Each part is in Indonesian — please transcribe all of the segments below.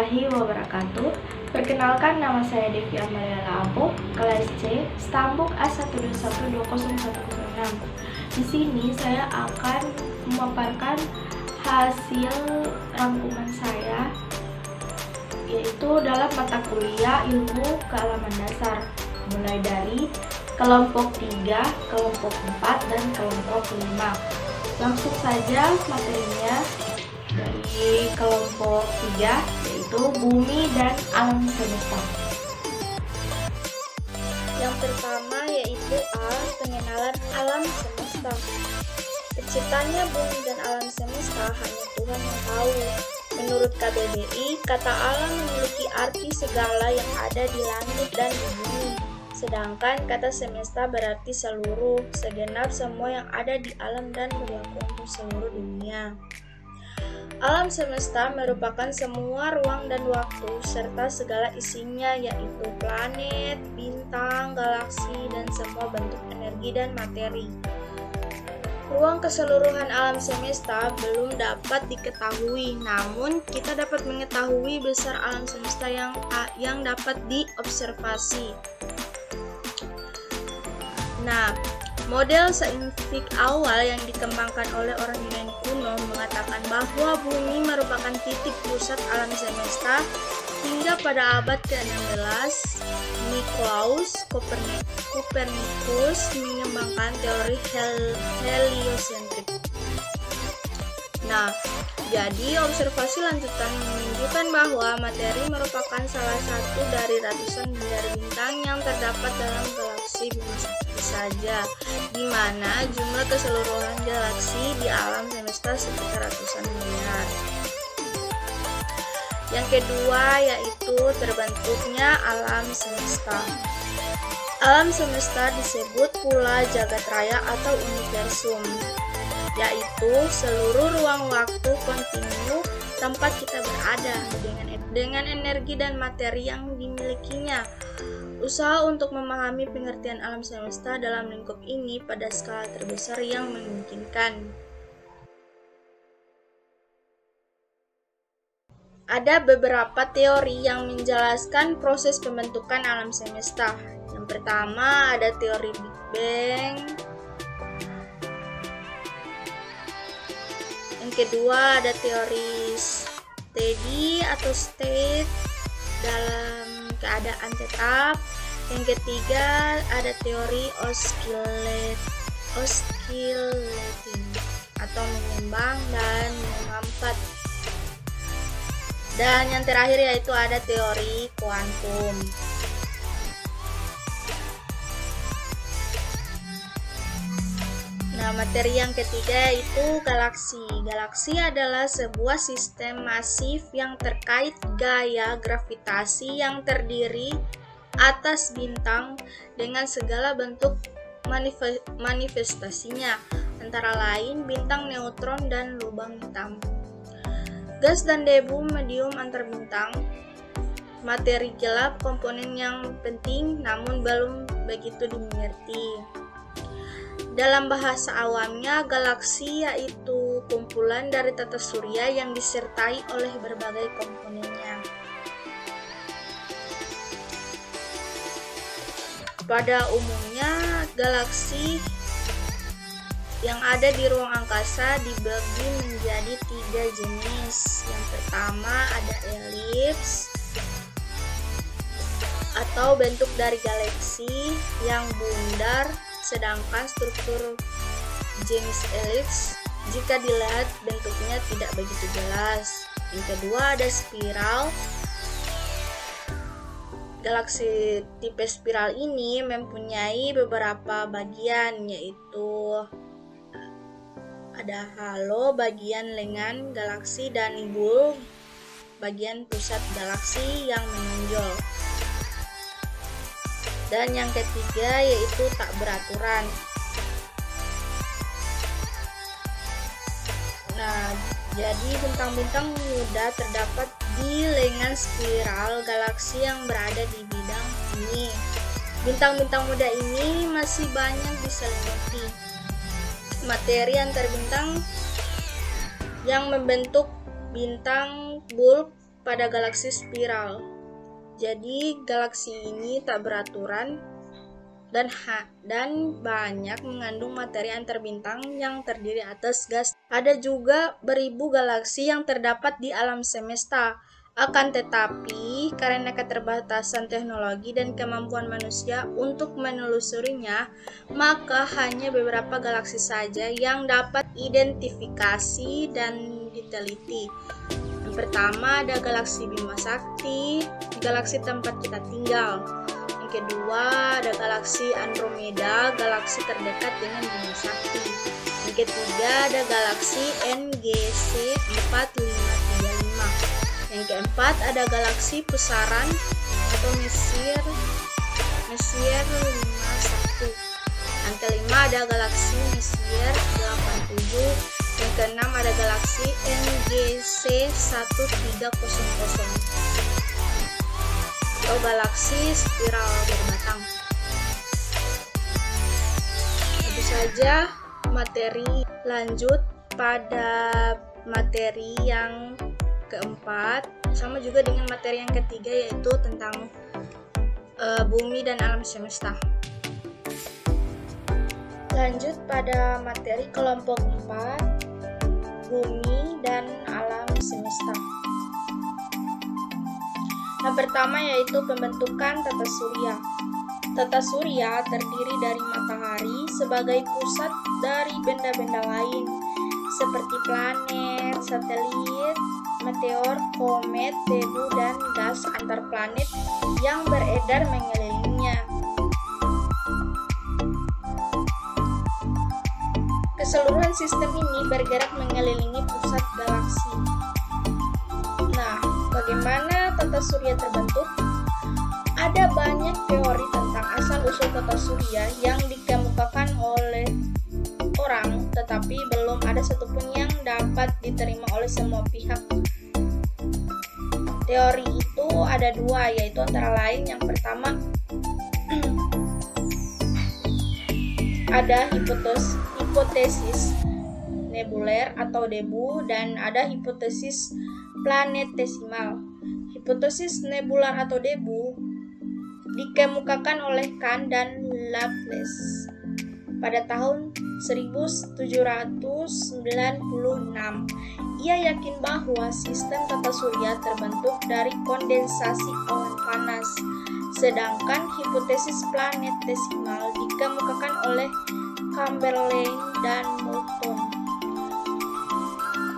warahmatullahi wabarakatuh. Perkenalkan, nama saya Devi Amalia Laabo, kelas C, Stambuk A1212016. Di sini saya akan memaparkan hasil rangkuman saya, yaitu dalam mata kuliah ilmu kealaman dasar, mulai dari kelompok 3, kelompok 4, dan kelompok 5. Langsung saja materinya. Dari kelompok 3, yaitu bumi dan alam semesta. Yang pertama yaitu A. Pengenalan alam semesta. Terciptanya bumi dan alam semesta hanya Tuhan yang tahu. Menurut KBBI, kata alam memiliki arti segala yang ada di langit dan di bumi. Sedangkan kata semesta berarti seluruh, segenap semua yang ada di alam dan berlaku untuk seluruh dunia. Alam semesta merupakan semua ruang dan waktu serta segala isinya, yaitu planet, bintang, galaksi, dan semua bentuk energi dan materi. Ruang keseluruhan alam semesta belum dapat diketahui, namun kita dapat mengetahui besar alam semesta yang dapat diobservasi. Nah, model saintifik awal yang dikembangkan oleh orang Yunani kuno mengatakan bahwa bumi merupakan titik pusat alam semesta hingga pada abad ke-16, Nicolaus Copernicus mengembangkan teori heliosentrik. Nah, jadi observasi lanjutan menunjukkan bahwa materi merupakan salah satu dari ratusan miliar bintang yang terdapat dalam galaksi Bima Sakti saja, di mana jumlah keseluruhan galaksi di alam semesta sekitar ratusan miliar. Yang kedua yaitu terbentuknya alam semesta. Alam semesta disebut pula jagat raya atau universum, yaitu seluruh ruang waktu kontinu tempat kita berada dengan energi dan materi yang dimilikinya. Usaha untuk memahami pengertian alam semesta dalam lingkup ini pada skala terbesar yang memungkinkan. Ada beberapa teori yang menjelaskan proses pembentukan alam semesta. Yang pertama ada teori Big Bang. Yang kedua ada teori steady atau state dalam keadaan tetap. Yang ketiga ada teori oscillating atau mengembang dan mengampat. Dan yang terakhir yaitu ada teori kuantum. Nah, materi yang ketiga yaitu galaksi. Galaksi adalah sebuah sistem masif yang terkait gaya gravitasi yang terdiri atas bintang dengan segala bentuk manifestasinya, antara lain bintang neutron dan lubang hitam. Gas dan debu medium antar bintang. Materi gelap komponen yang penting namun belum begitu dimengerti. Dalam bahasa awamnya, galaksi yaitu kumpulan dari tata surya yang disertai oleh berbagai komponennya. Pada umumnya, galaksi yang ada di ruang angkasa dibagi menjadi 3 jenis. Yang pertama ada elips atau bentuk dari galaksi yang bundar, sedangkan struktur jenis elips jika dilihat bentuknya tidak begitu jelas. Yang kedua ada spiral. Galaksi tipe spiral ini mempunyai beberapa bagian, yaitu ada halo bagian lengan galaksi dan bulb bagian pusat galaksi yang menonjol. Dan yang ketiga yaitu tak beraturan. Nah, jadi bintang-bintang muda terdapat di lengan spiral galaksi yang berada di bidang ini. Bintang-bintang muda ini masih banyak diselimuti materi antar bintang yang membentuk bintang bulb pada galaksi spiral. Jadi galaksi ini tak beraturan dan banyak mengandung materi antar bintang yang terdiri atas gas. Ada juga beribu galaksi yang terdapat di alam semesta. Akan tetapi, karena keterbatasan teknologi dan kemampuan manusia untuk menelusurinya, maka hanya beberapa galaksi saja yang dapat identifikasi dan diteliti. Yang pertama ada galaksi Bima Sakti, galaksi tempat kita tinggal. Yang kedua ada galaksi Andromeda, galaksi terdekat dengan Bima Sakti. Yang ketiga ada galaksi NGC 4535. Yang keempat ada galaksi Pusaran atau Messier 51. Yang kelima ada galaksi Messier 87. Yang keenam ada galaksi NGC 1300 atau galaksi spiral berbatang. Itu saja materi. Lanjut pada materi yang keempat, sama juga dengan materi yang ketiga, yaitu tentang bumi dan alam semesta. Lanjut pada materi kelompok 4, bumi dan alam semesta. Yang pertama yaitu pembentukan tata surya. Tata surya terdiri dari matahari sebagai pusat dari benda-benda lain seperti planet, satelit, meteor, komet, debu, dan gas antar planet yang beredar mengelilinginya. Keseluruhan sistem ini bergerak mengelilingi pusat galaksi. Nah, bagaimana tata surya terbentuk? Ada banyak teori tentang asal-usul tata surya yang dikemukakan oleh orang, tetapi belum ada satupun yang dapat diterima oleh semua pihak. Teori itu ada dua, yaitu antara lain yang pertama ada hipotesis nebuler atau debu dan ada hipotesis planetesimal. Hipotesis nebular atau debu dikemukakan oleh Kant dan Laplace pada tahun 1796. Ia yakin bahwa sistem tata surya terbentuk dari kondensasi awan panas, sedangkan hipotesis planetesimal dikemukakan oleh Chamberlain dan Moulton.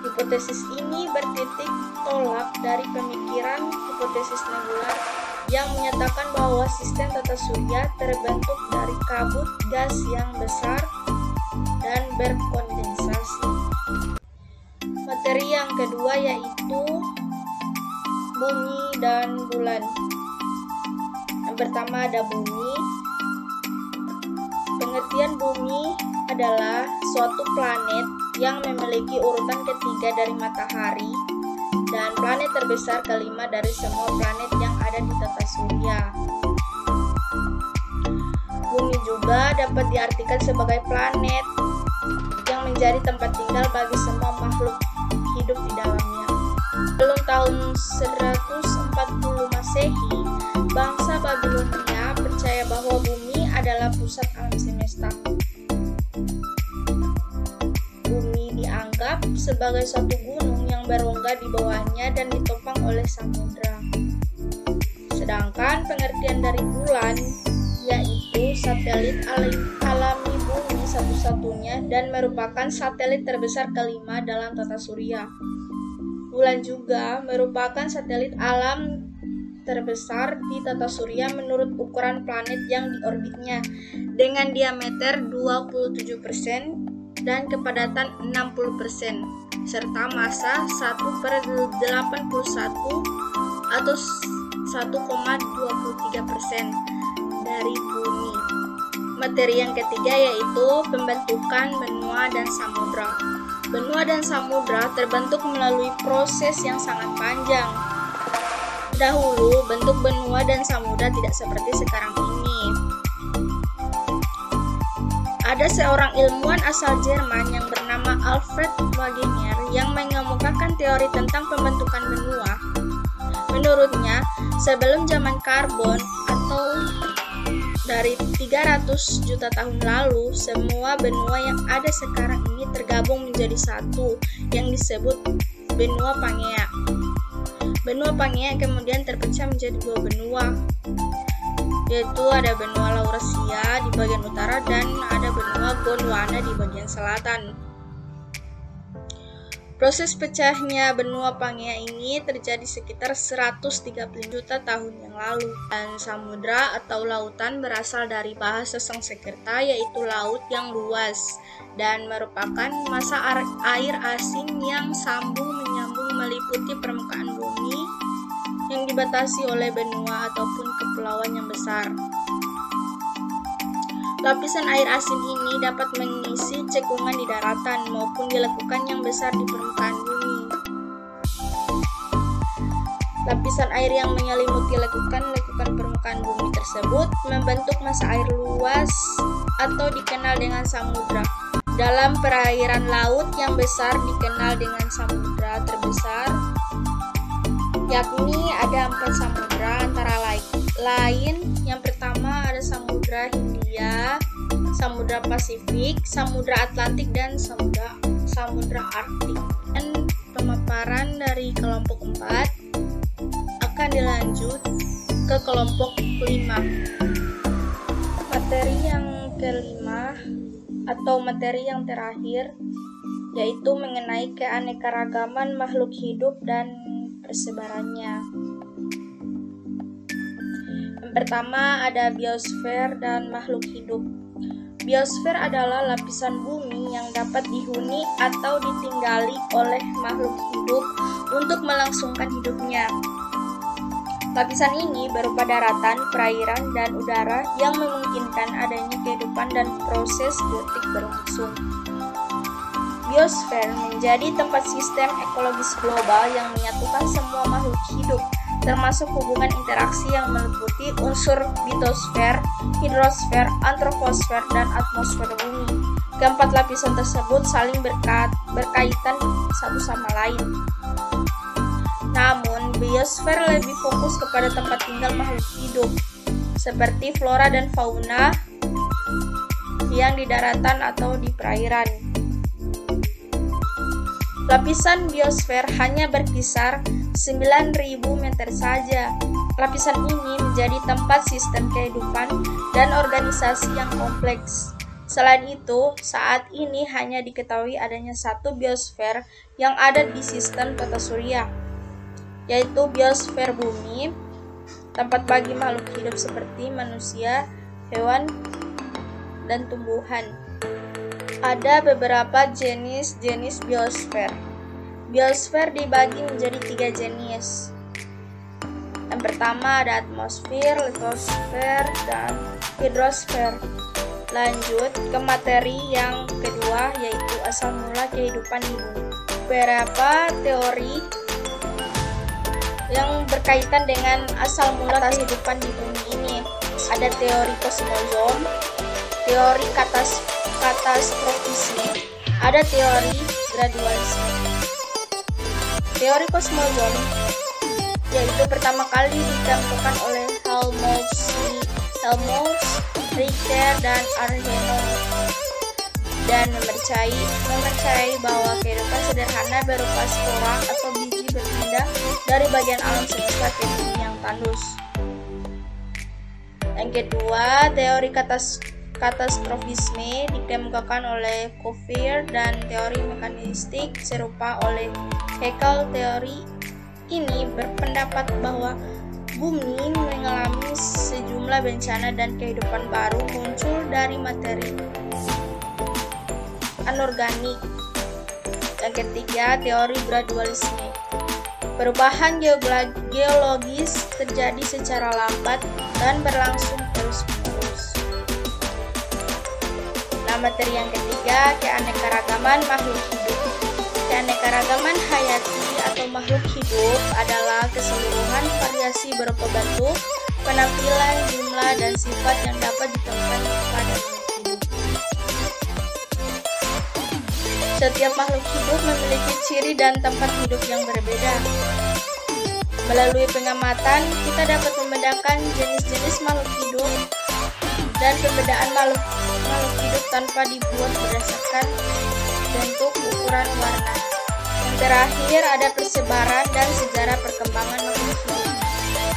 Hipotesis ini bertitik tolak dari pemikiran hipotesis nebular yang menyatakan bahwa sistem tata surya terbentuk dari kabut gas yang besar dan berkondensasi. Materi yang kedua yaitu bumi dan bulan. Yang pertama ada bumi. Pengertian bumi adalah suatu planet yang memiliki urutan ketiga dari matahari dan planet terbesar kelima dari semua planet yang ada di tata surya. Bumi juga dapat diartikan sebagai planet yang menjadi tempat tinggal bagi semua makhluk hidup di dalamnya. Sebelum tahun 140 Masehi, bangsa Babilonia percaya bahwa bumi adalah pusat alam semesta. Bumi dianggap sebagai suatu gunung yang berongga di bawahnya dan ditopang oleh samudra. Sedangkan pengertian dari bulan yaitu satelit alami bumi satu-satunya dan merupakan satelit terbesar kelima dalam tata surya. Bulan juga merupakan satelit alam terbesar di tata surya menurut ukuran planet yang diorbitnya dengan diameter 27% dan kepadatan 60% serta masa 1/81 atau 1,23% dari bumi. Materi yang ketiga yaitu pembentukan benua dan samudra. Benua dan samudra terbentuk melalui proses yang sangat panjang. Dahulu, bentuk benua dan samudra tidak seperti sekarang ini. Ada seorang ilmuwan asal Jerman yang bernama Alfred Wegener yang mengemukakan teori tentang pembentukan benua. Menurutnya, sebelum zaman karbon atau dari 300 juta tahun lalu, semua benua yang ada sekarang ini tergabung menjadi satu yang disebut benua Pangea. Benua Pangea kemudian terpecah menjadi dua benua, yaitu ada benua Laurasia di bagian utara dan ada benua Gondwana di bagian selatan. Proses pecahnya benua Pangea ini terjadi sekitar 130 juta tahun yang lalu. Dan samudra atau lautan berasal dari bahasa Sanskerta, yaitu laut yang luas, dan merupakan massa air asin yang sambung menyambung meliputi permukaan bumi yang dibatasi oleh benua ataupun kepulauan yang besar. Lapisan air asin ini dapat mengisi cekungan di daratan maupun di lekukan yang besar di permukaan bumi. Lapisan air yang menyelimuti lekukan permukaan bumi tersebut membentuk massa air luas atau dikenal dengan samudra. Dalam perairan laut yang besar dikenal dengan samudra terbesar, yakni ada 4 samudra antara lain. Yang pertama ada Samudra Hindia, Samudra Pasifik, Samudra Atlantik, dan Samudra Arktik. Dan pemaparan dari kelompok 4 akan dilanjut ke kelompok 5. Materi yang kelima atau materi yang terakhir yaitu mengenai keanekaragaman makhluk hidup dan persebarannya. Yang pertama ada biosfer dan makhluk hidup. Biosfer adalah lapisan bumi yang dapat dihuni atau ditinggali oleh makhluk hidup untuk melangsungkan hidupnya. Lapisan ini berupa daratan, perairan, dan udara yang memungkinkan adanya kehidupan dan proses biotik berlangsung. Biosfer menjadi tempat sistem ekologis global yang menyatukan semua makhluk hidup, termasuk hubungan interaksi yang meliputi unsur litosfer, hidrosfer, antroposfer, dan atmosfer bumi. Keempat lapisan tersebut saling berkaitan satu sama lain. Namun, biosfer lebih fokus kepada tempat tinggal makhluk hidup, seperti flora dan fauna yang di daratan atau di perairan. Lapisan biosfer hanya berkisar 9.000 meter saja. Lapisan ini menjadi tempat sistem kehidupan dan organisasi yang kompleks. Selain itu, saat ini hanya diketahui adanya satu biosfer yang ada di sistem tata surya, yaitu biosfer bumi, tempat bagi makhluk hidup seperti manusia, hewan, dan tumbuhan. Ada beberapa jenis-jenis biosfer. Biosfer dibagi menjadi 3 jenis. Yang pertama ada atmosfer, litosfer, dan hidrosfer. Lanjut ke materi yang kedua, yaitu asal mula kehidupan di bumi. Beberapa teori yang berkaitan dengan asal mula kehidupan di bumi ini. Ada teori kosmozoom, teori katastrofisme, ada teori gradualisme. Teori kosmozoom yaitu pertama kali ditemukan oleh Helmholtz, Richter, dan Arrhenius, dan mempercayai bahwa kehidupan sederhana berupa spora atau biji berpindah dari bagian alam semesta ke bumi yang tandus. Yang kedua, teori katastrofisme dikemukakan oleh Cuvier dan teori mekanistik serupa oleh Haeckel. Teori ini berpendapat bahwa bumi mengalami sejumlah bencana dan kehidupan baru muncul dari materi anorganik. Yang ketiga, teori gradualisme. Perubahan geologis terjadi secara lambat dan berlangsung terus-menerus. Nah, materi yang ketiga, keanekaragaman makhluk hidup. Keanekaragaman hayati atau makhluk hidup adalah keseluruhan variasi berupa bentuk, penampilan, jumlah, dan sifat yang dapat ditemukan pada makhluk hidup. Setiap makhluk hidup memiliki ciri dan tempat hidup yang berbeda. Melalui pengamatan, kita dapat membedakan jenis-jenis makhluk hidup dan pembedaan makhluk hidup tanpa dibuat berdasarkan bentuk, ukuran, warna. Yang terakhir ada persebaran dan sejarah perkembangan makhluk hidup.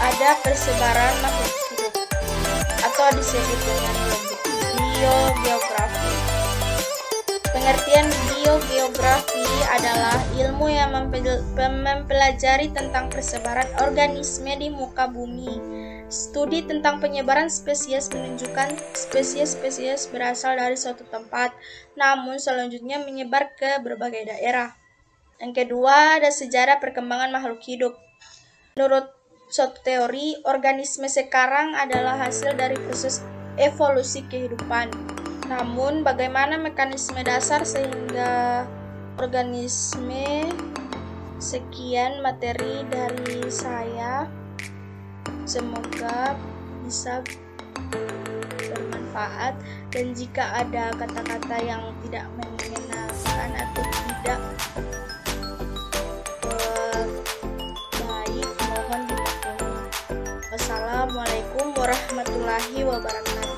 Ada persebaran makhluk hidup atau disebut dengan biogeografi. Pengertian biogeografi adalah ilmu yang mempelajari tentang persebaran organisme di muka bumi. Studi tentang penyebaran spesies menunjukkan spesies-spesies berasal dari suatu tempat, namun selanjutnya menyebar ke berbagai daerah. Yang kedua, ada sejarah perkembangan makhluk hidup. Menurut suatu teori, organisme sekarang adalah hasil dari proses evolusi kehidupan. Namun, bagaimana mekanisme dasar sehingga organisme sekian materi dari saya. Semoga bisa bermanfaat, dan jika ada kata-kata yang tidak mengenakan atau tidak baik, mohon dimaklumi. Wassalamualaikum warahmatullahi wabarakatuh.